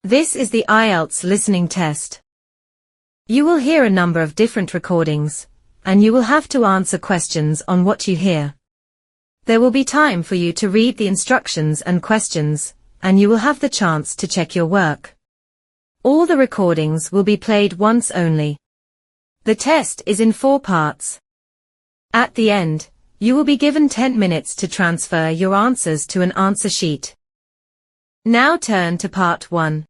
This is the IELTS listening test. You will hear a number of different recordings, and you will have to answer questions on what you hear. There will be time for you to read the instructions and questions, and you will have the chance to check your work. All the recordings will be played once only. The test is in 4 parts. At the end, you will be given 10 minutes to transfer your answers to an answer sheet. Now turn to Part 1.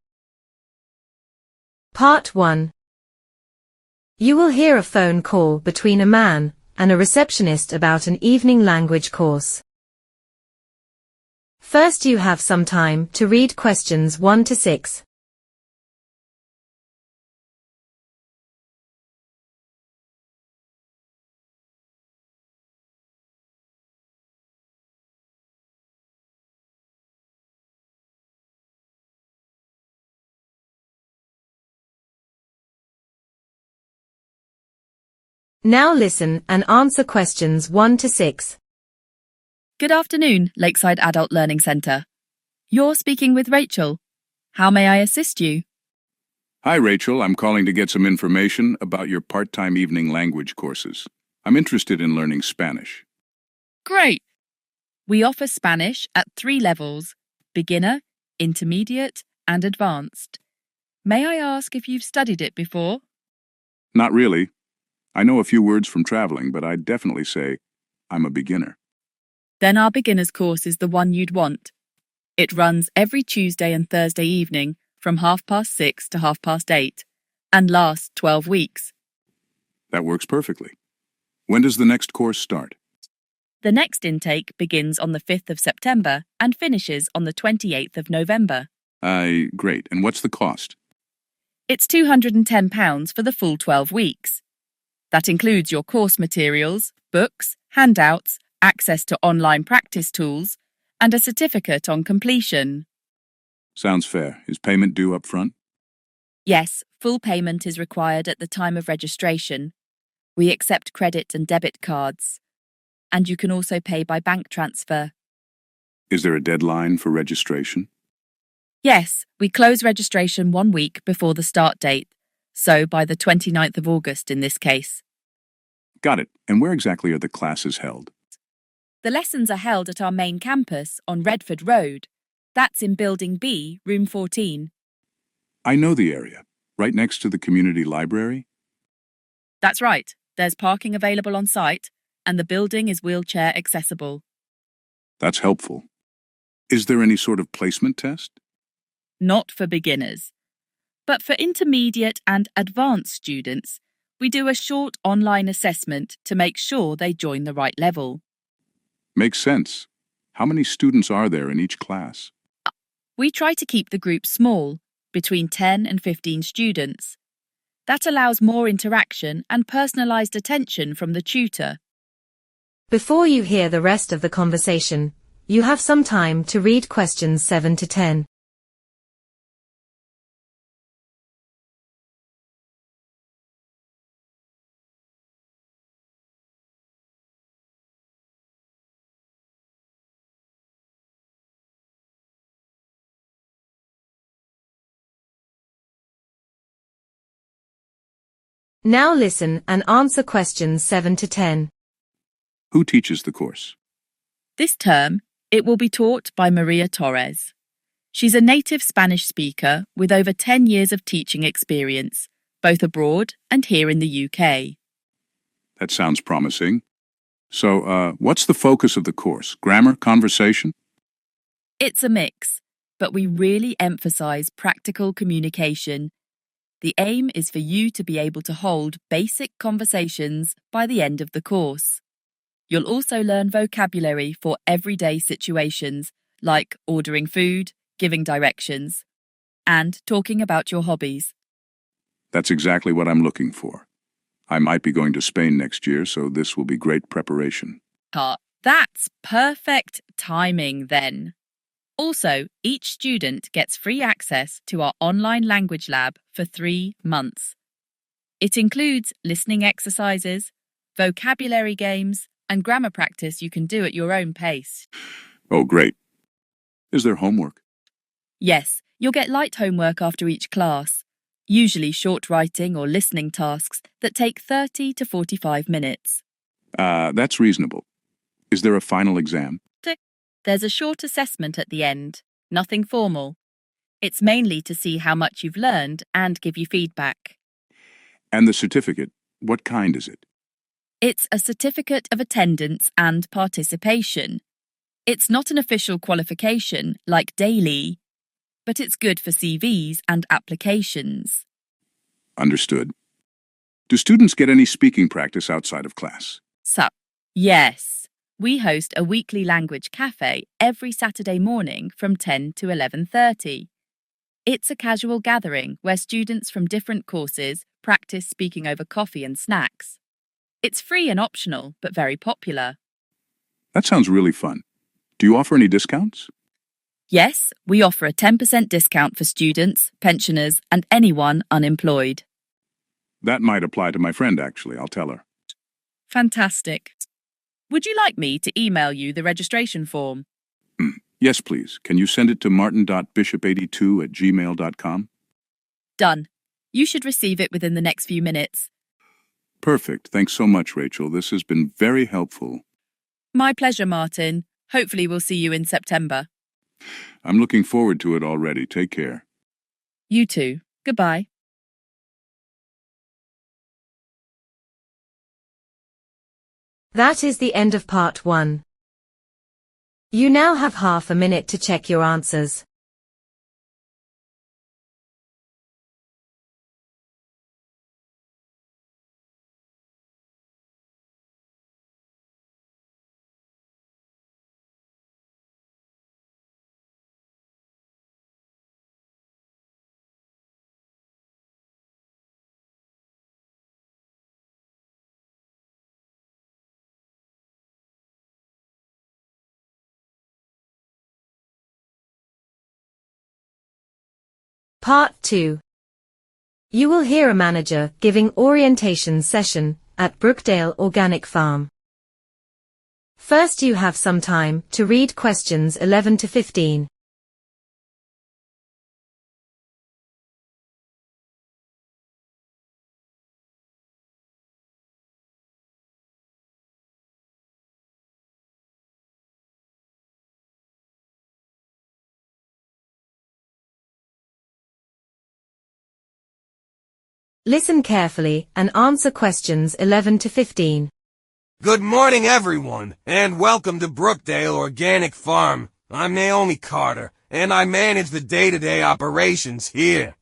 Part 1. You will hear a phone call between a man and a receptionist about an evening language course. First, you have some time to read questions 1 to 6. Now listen and answer questions 1 to 6. Good afternoon, Lakeside Adult Learning Centre. You're speaking with Rachel. How may I assist you? Hi, Rachel. I'm calling to get some information about your part-time evening language courses. I'm interested in learning Spanish. Great! We offer Spanish at 3 levels: beginner, intermediate, and advanced. May I ask if you've studied it before? Not really. I know a few words from traveling, but I'd definitely say I'm a beginner. Then our beginner's course is the one you'd want. It runs every Tuesday and Thursday evening from 6:30 to 8:30 and lasts 12 weeks. That works perfectly. When does the next course start? The next intake begins on the 5th of September and finishes on the 28th of November. Great. And what's the cost? It's £210 for the full 12 weeks. That includes your course materials, books, handouts, access to online practice tools, and a certificate on completion. Sounds fair. Is payment due up front? Yes, full payment is required at the time of registration. We accept credit and debit cards. And you can also pay by bank transfer. Is there a deadline for registration? Yes, we close registration 1 week before the start date, so by the 29th of August in this case. Got it. And where exactly are the classes held? The lessons are held at our main campus on Redford Road. That's in Building B, Room 14. I know the area. Right next to the community library? That's right. There's parking available on site, and the building is wheelchair accessible. That's helpful. Is there any sort of placement test? Not for beginners. But for intermediate and advanced students, we do a short online assessment to make sure they join the right level. Makes sense. How many students are there in each class? We try to keep the group small, between 10 and 15 students. That allows more interaction and personalised attention from the tutor. Before you hear the rest of the conversation, you have some time to read questions 7 to 10. Now listen and answer questions 7 to 10. Who teaches the course? This term, it will be taught by Maria Torres. She's a native Spanish speaker with over 10 years of teaching experience, both abroad and here in the UK. That sounds promising. So, what's the focus of the course? Grammar, conversation? It's a mix, but we really emphasise practical communication. The aim is for you to be able to hold basic conversations by the end of the course. You'll also learn vocabulary for everyday situations, like ordering food, giving directions, and talking about your hobbies. That's exactly what I'm looking for. I might be going to Spain next year, so this will be great preparation. That's perfect timing then. Also, each student gets free access to our online language lab for 3 months. It includes listening exercises, vocabulary games, and grammar practice you can do at your own pace. Oh, great. Is there homework? Yes, You'll get light homework after each class, usually short writing or listening tasks that take 30 to 45 minutes. That's reasonable. Is there a final exam? There's a short assessment at the end, nothing formal. It's mainly to see how much you've learned and give you feedback. And the certificate, what kind is it? It's a certificate of attendance and participation. It's not an official qualification like daily, but it's good for CVs and applications. Understood. Do students get any speaking practice outside of class? Yes. We host a weekly language cafe every Saturday morning from 10 to 11:30. It's a casual gathering where students from different courses practice speaking over coffee and snacks. It's free and optional, but very popular. That sounds really fun. Do you offer any discounts? Yes, we offer a 10% discount for students, pensioners, and anyone unemployed. That might apply to my friend, actually. I'll tell her. Fantastic. Would you like me to email you the registration form? Yes, please. Can you send it to martin.bishop82@gmail.com? Done. You should receive it within the next few minutes. Perfect. Thanks so much, Rachel. This has been very helpful. My pleasure, Martin. Hopefully we'll see you in September. I'm looking forward to it already. Take care. You too. Goodbye. That is the end of part 1. You now have half a minute to check your answers. Part 2. You will hear a manager giving orientation session at Brookdale Organic Farm. First, you have some time to read questions 11 to 15. Listen carefully and answer questions 11 to 15. Good morning, everyone, and welcome to Brookdale Organic Farm. I'm Naomi Carter, and I manage the day-to-day operations here.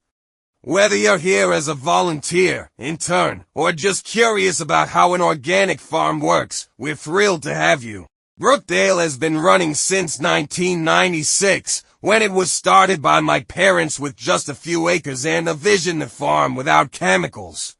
Whether you're here as a volunteer, intern, or just curious about how an organic farm works, we're thrilled to have you. Brookdale has been running since 1996, when it was started by my parents with just a few acres and a vision to farm without chemicals.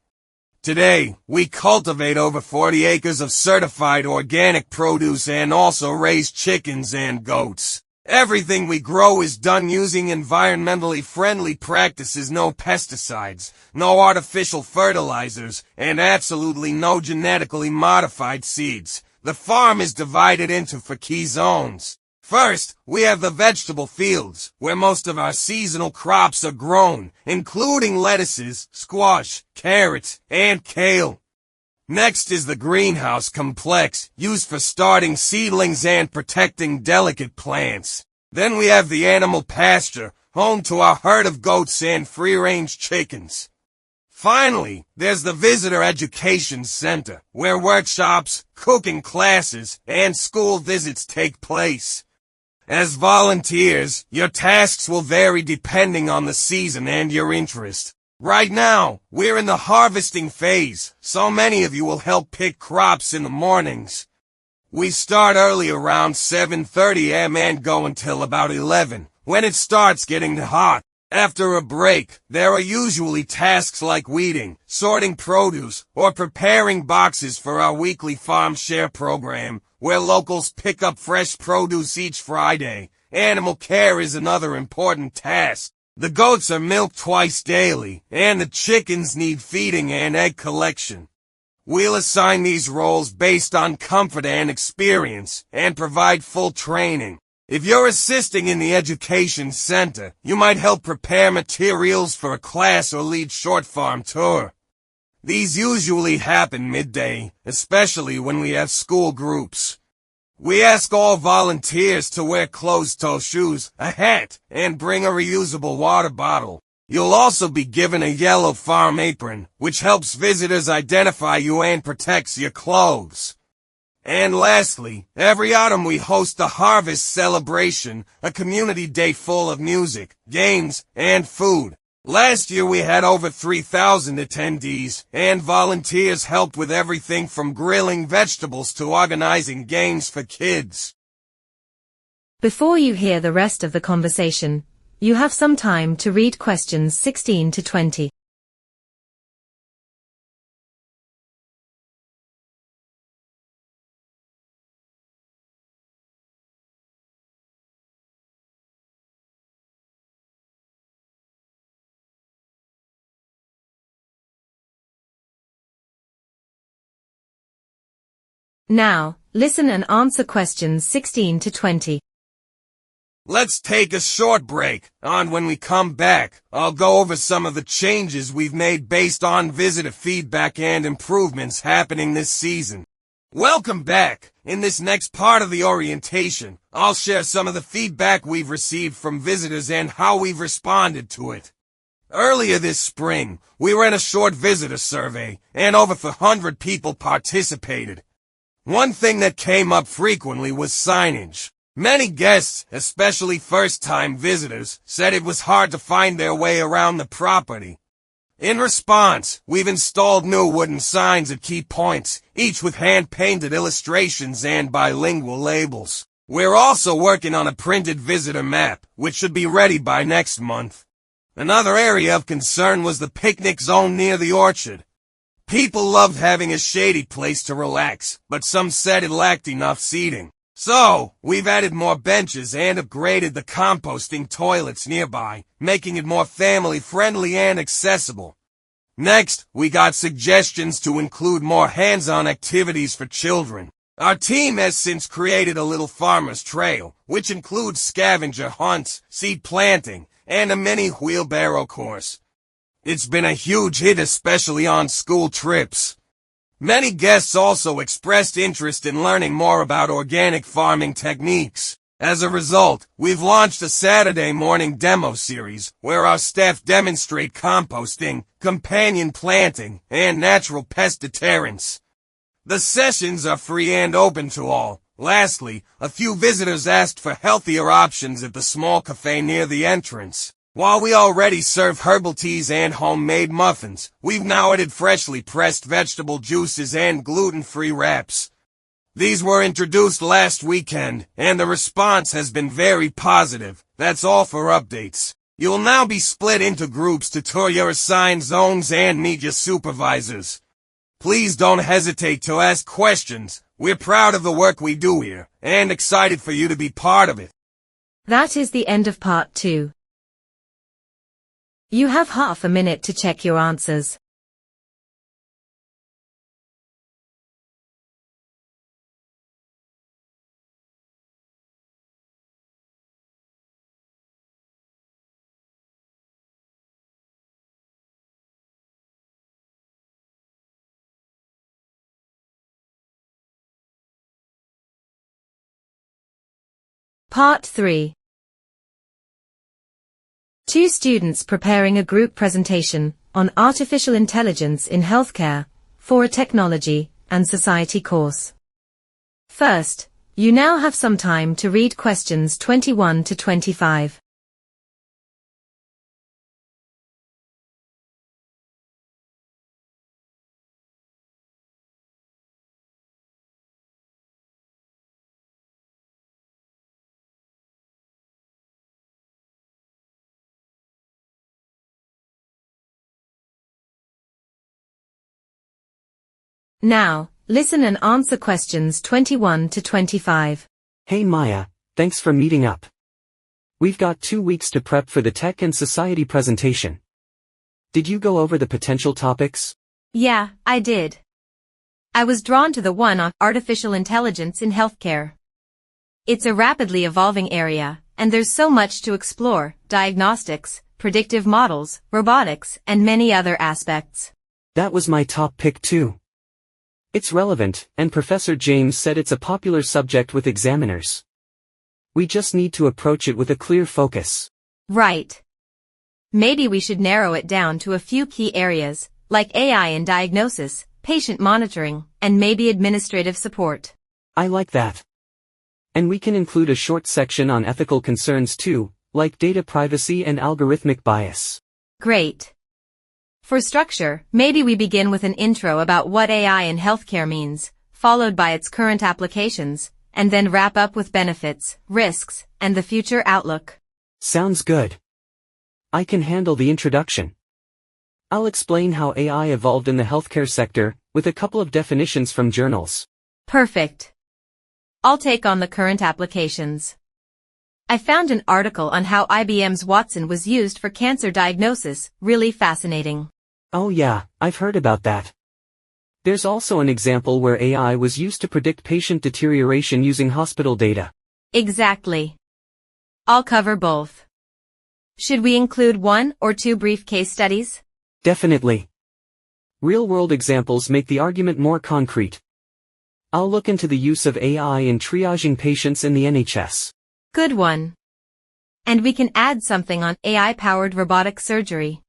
Today, we cultivate over 40 acres of certified organic produce and also raise chickens and goats. Everything we grow is done using environmentally friendly practices, no pesticides, no artificial fertilizers, and absolutely no genetically modified seeds. The farm is divided into 4 key zones. First, we have the vegetable fields, where most of our seasonal crops are grown, including lettuces, squash, carrots, and kale. Next is the greenhouse complex, used for starting seedlings and protecting delicate plants. Then we have the animal pasture, home to our herd of goats and free-range chickens. Finally, there's the Visitor Education Center, where workshops, cooking classes, and school visits take place. As volunteers, your tasks will vary depending on the season and your interest. Right now, we're in the harvesting phase, so many of you will help pick crops in the mornings. We start early around 7:30 am and go until about 11, when it starts getting hot. After a break, there are usually tasks like weeding, sorting produce, or preparing boxes for our weekly farm share program, where locals pick up fresh produce each Friday. Animal care is another important task. The goats are milked twice daily, and the chickens need feeding and egg collection. We'll assign these roles based on comfort and experience, and provide full training. If you're assisting in the education center, you might help prepare materials for a class or lead short farm tour. These usually happen midday, especially when we have school groups. We ask all volunteers to wear closed-toe shoes, a hat, and bring a reusable water bottle. You'll also be given a yellow farm apron, which helps visitors identify you and protects your clothes. And lastly, every autumn we host a harvest celebration, a community day full of music, games, and food. Last year we had over 3,000 attendees, and volunteers helped with everything from grilling vegetables to organizing games for kids. Before you hear the rest of the conversation, you have some time to read questions 16 to 20. Now, listen and answer questions 16 to 20. Let's take a short break, and when we come back, I'll go over some of the changes we've made based on visitor feedback and improvements happening this season. Welcome back. In this next part of the orientation, I'll share some of the feedback we've received from visitors and how we've responded to it. Earlier this spring, we ran a short visitor survey, and over 400 people participated. One thing that came up frequently was signage. Many guests, especially first-time visitors, said it was hard to find their way around the property. In response, we've installed new wooden signs at key points, each with hand-painted illustrations and bilingual labels. We're also working on a printed visitor map, which should be ready by next month. Another area of concern was the picnic zone near the orchard. People loved having a shady place to relax, but some said it lacked enough seating. So, we've added more benches and upgraded the composting toilets nearby, making it more family-friendly and accessible. Next, we got suggestions to include more hands-on activities for children. Our team has since created a little farmer's trail, which includes scavenger hunts, seed planting, and a mini wheelbarrow course. It's been a huge hit, especially on school trips. Many guests also expressed interest in learning more about organic farming techniques. As a result, we've launched a Saturday morning demo series where our staff demonstrate composting, companion planting, and natural pest deterrents. The sessions are free and open to all. Lastly, a few visitors asked for healthier options at the small cafe near the entrance. While we already serve herbal teas and homemade muffins, we've now added freshly pressed vegetable juices and gluten-free wraps. These were introduced last weekend, and the response has been very positive. That's all for updates. You'll now be split into groups to tour your assigned zones and meet your supervisors. Please don't hesitate to ask questions. We're proud of the work we do here, and excited for you to be part of it. That is the end of part 2. You have half a minute to check your answers. Part 3. Two students preparing a group presentation on artificial intelligence in healthcare for a technology and society course. First, you now have some time to read questions 21 to 25. Now, listen and answer questions 21 to 25. Hey Maya, thanks for meeting up. We've got 2 weeks to prep for the Tech and Society presentation. Did you go over the potential topics? Yeah, I did. I was drawn to the one on artificial intelligence in healthcare. It's a rapidly evolving area, and there's so much to explore: diagnostics, predictive models, robotics, and many other aspects. That was my top pick too. It's relevant, and Professor James said it's a popular subject with examiners. We just need to approach it with a clear focus. Right. Maybe we should narrow it down to a few key areas, like AI in diagnosis, patient monitoring, and maybe administrative support. I like that. And we can include a short section on ethical concerns too, like data privacy and algorithmic bias. Great. For structure, maybe we begin with an intro about what AI in healthcare means, followed by its current applications, and then wrap up with benefits, risks, and the future outlook. Sounds good. I can handle the introduction. I'll explain how AI evolved in the healthcare sector, with a couple of definitions from journals. Perfect. I'll take on the current applications. I found an article on how IBM's Watson was used for cancer diagnosis, really fascinating. Oh yeah, I've heard about that. There's also an example where AI was used to predict patient deterioration using hospital data. Exactly. I'll cover both. Should we include 1 or 2 brief case studies? Definitely. Real-world examples make the argument more concrete. I'll look into the use of AI in triaging patients in the NHS. Good one. And we can add something on AI-powered robotic surgery.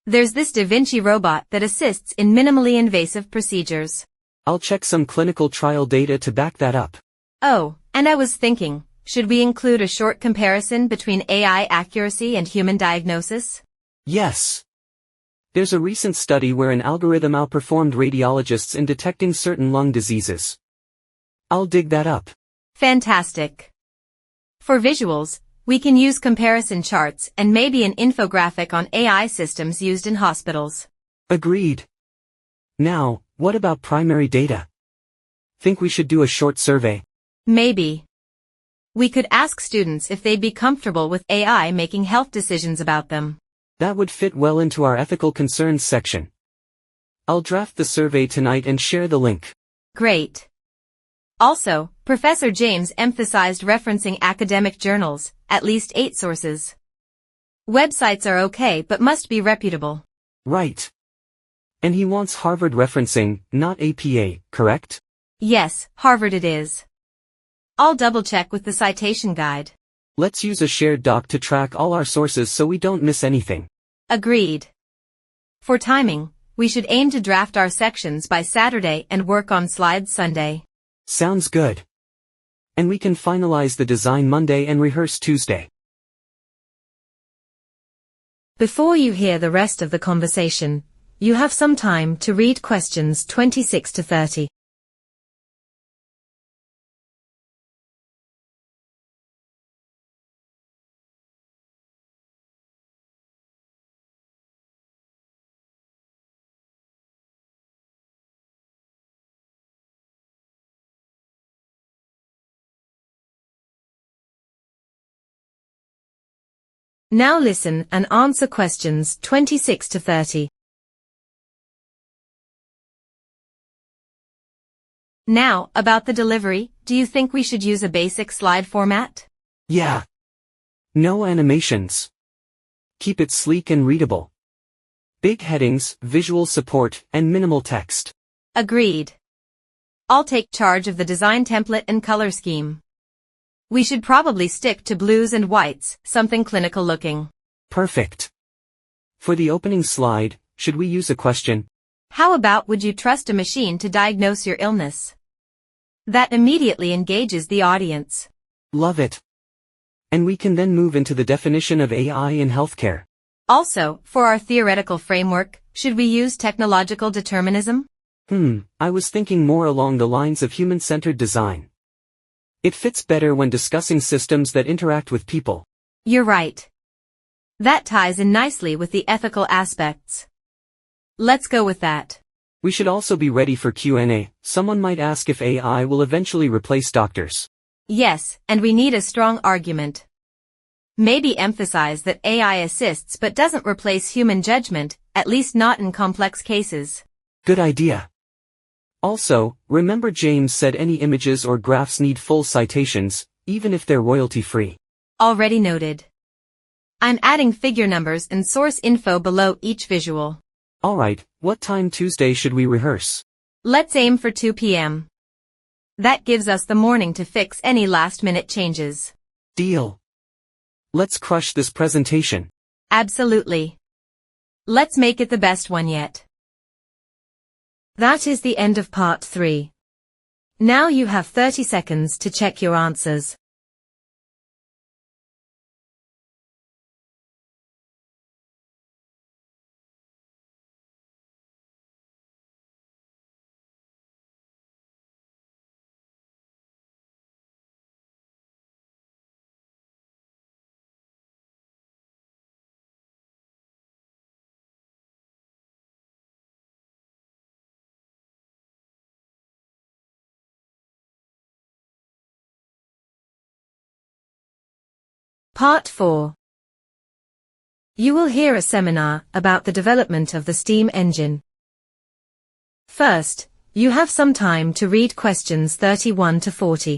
There's this Da Vinci robot that assists in minimally invasive procedures. I'll check some clinical trial data to back that up. Oh, and I was thinking, should we include a short comparison between AI accuracy and human diagnosis? Yes. There's a recent study where an algorithm outperformed radiologists in detecting certain lung diseases. I'll dig that up. Fantastic. For visuals, we can use comparison charts and maybe an infographic on AI systems used in hospitals. Agreed. Now, what about primary data? Think we should do a short survey? Maybe. We could ask students if they'd be comfortable with AI making health decisions about them. That would fit well into our ethical concerns section. I'll draft the survey tonight and share the link. Great. Also, Professor James emphasized referencing academic journals, at least 8 sources. Websites are okay but must be reputable. Right. And he wants Harvard referencing, not APA, correct? Yes, Harvard it is. I'll double-check with the citation guide. Let's use a shared doc to track all our sources so we don't miss anything. Agreed. For timing, we should aim to draft our sections by Saturday and work on slides Sunday. Sounds good. And we can finalize the design Monday and rehearse Tuesday. Before you hear the rest of the conversation, you have some time to read questions 26 to 30. Now listen and answer questions 26 to 30. Now, about the delivery, do you think we should use a basic slide format? Yeah. No animations. Keep it sleek and readable. Big headings, visual support, and minimal text. Agreed. I'll take charge of the design template and color scheme. We should probably stick to blues and whites, something clinical looking. Perfect. For the opening slide, should we use a question? How about would you trust a machine to diagnose your illness? That immediately engages the audience. Love it. And we can then move into the definition of AI in healthcare. Also, for our theoretical framework, should we use technological determinism? I was thinking more along the lines of human-centered design. It fits better when discussing systems that interact with people. You're right. That ties in nicely with the ethical aspects. Let's go with that. We should also be ready for Q&A. Someone might ask if AI will eventually replace doctors. Yes, and we need a strong argument. Maybe emphasize that AI assists but doesn't replace human judgment, at least not in complex cases. Good idea. Also, remember James said any images or graphs need full citations, even if they're royalty-free. Already noted. I'm adding figure numbers and source info below each visual. Alright, what time Tuesday should we rehearse? Let's aim for 2 p.m. That gives us the morning to fix any last-minute changes. Deal. Let's crush this presentation. Absolutely. Let's make it the best one yet. That is the end of part 3. Now you have 30 seconds to check your answers. Part 4. You will hear a seminar about the development of the steam engine. First, you have some time to read questions 31 to 40.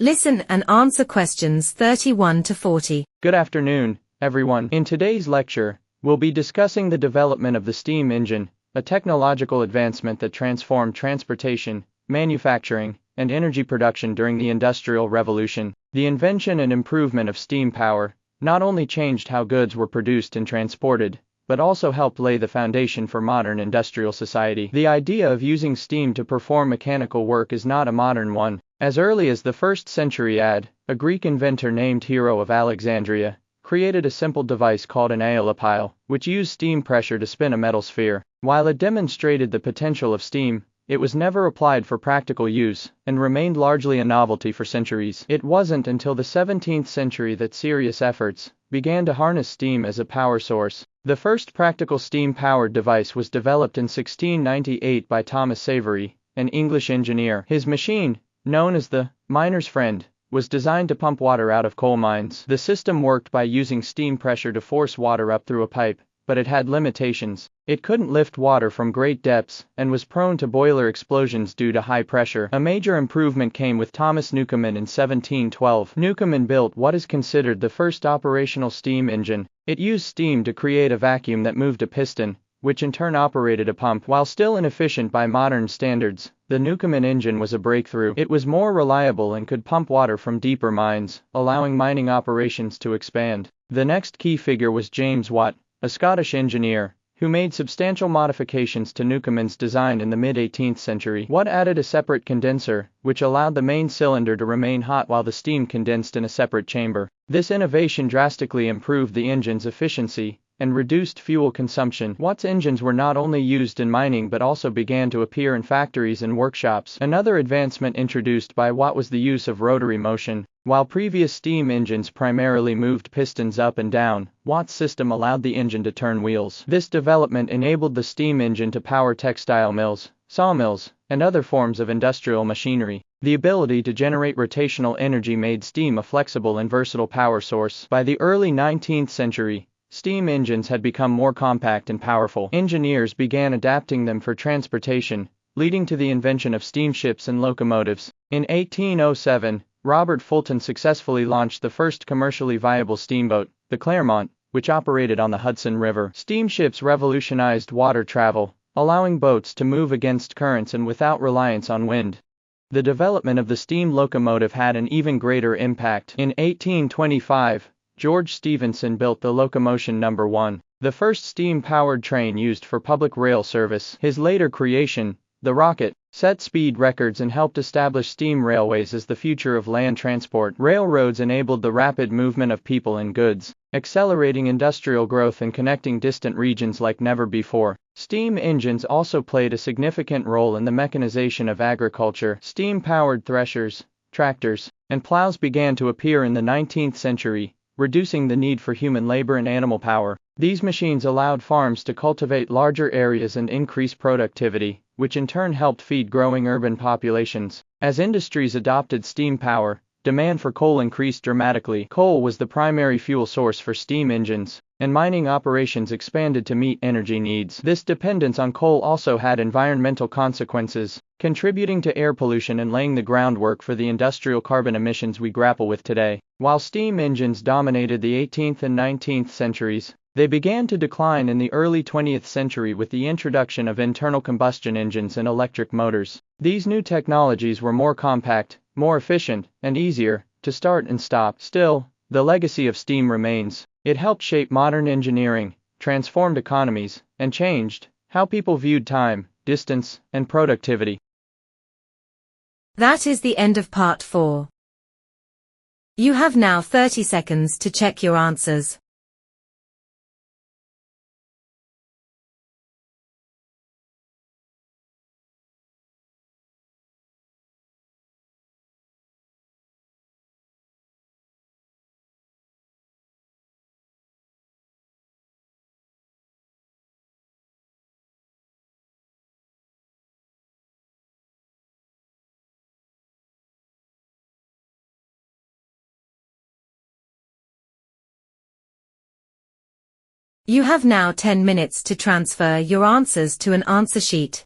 Listen and answer questions 31 to 40. Good afternoon, everyone. In today's lecture, we'll be discussing the development of the steam engine, a technological advancement that transformed transportation, manufacturing, and energy production during the Industrial Revolution. The invention and improvement of steam power not only changed how goods were produced and transported, but also helped lay the foundation for modern industrial society. The idea of using steam to perform mechanical work is not a modern one. As early as the 1st century AD, a Greek inventor named Hero of Alexandria created a simple device called an aeolipile, which used steam pressure to spin a metal sphere. While it demonstrated the potential of steam, it was never applied for practical use, and remained largely a novelty for centuries. It wasn't until the 17th century that serious efforts began to harness steam as a power source. The first practical steam-powered device was developed in 1698 by Thomas Savery, an English engineer. His machine, known as the miner's friend, was designed to pump water out of coal mines. The system worked by using steam pressure to force water up through a pipe, but it had limitations. It couldn't lift water from great depths, and was prone to boiler explosions due to high pressure. A major improvement came with Thomas Newcomen in 1712. Newcomen built what is considered the first operational steam engine. It used steam to create a vacuum that moved a piston, which in turn operated a pump. While still inefficient by modern standards, the Newcomen engine was a breakthrough. It was more reliable and could pump water from deeper mines, allowing mining operations to expand. The next key figure was James Watt, a Scottish engineer, who made substantial modifications to Newcomen's design in the mid-18th century. Watt added a separate condenser, which allowed the main cylinder to remain hot while the steam condensed in a separate chamber. This innovation drastically improved the engine's efficiency and reduced fuel consumption. Watt's engines were not only used in mining but also began to appear in factories and workshops. Another advancement introduced by Watt was the use of rotary motion. While previous steam engines primarily moved pistons up and down, Watt's system allowed the engine to turn wheels. This development enabled the steam engine to power textile mills, sawmills, and other forms of industrial machinery. The ability to generate rotational energy made steam a flexible and versatile power source. By the early 19th century, steam engines had become more compact and powerful. Engineers began adapting them for transportation, leading to the invention of steamships and locomotives. In 1807, Robert Fulton successfully launched the first commercially viable steamboat, the Clermont, which operated on the Hudson River. Steamships revolutionized water travel, allowing boats to move against currents and without reliance on wind. The development of the steam locomotive had an even greater impact. In 1825, George Stephenson built the locomotion No. 1, the first steam-powered train used for public rail service. His later creation, the rocket, set speed records and helped establish steam railways as the future of land transport. Railroads enabled the rapid movement of people and goods, accelerating industrial growth and connecting distant regions like never before. Steam engines also played a significant role in the mechanization of agriculture. Steam-powered threshers, tractors, and plows began to appear in the 19th century, reducing the need for human labor and animal power. These machines allowed farms to cultivate larger areas and increase productivity, which in turn helped feed growing urban populations. As industries adopted steam power, demand for coal increased dramatically. Coal was the primary fuel source for steam engines, and mining operations expanded to meet energy needs. This dependence on coal also had environmental consequences, contributing to air pollution and laying the groundwork for the industrial carbon emissions we grapple with today. While steam engines dominated the 18th and 19th centuries, they began to decline in the early 20th century with the introduction of internal combustion engines and electric motors. These new technologies were more compact, more efficient, and easier to start and stop. Still, the legacy of steam remains. It helped shape modern engineering, transformed economies, and changed how people viewed time, distance, and productivity. That is the end of part 4. You have now 30 seconds to check your answers. You have now 10 minutes to transfer your answers to an answer sheet.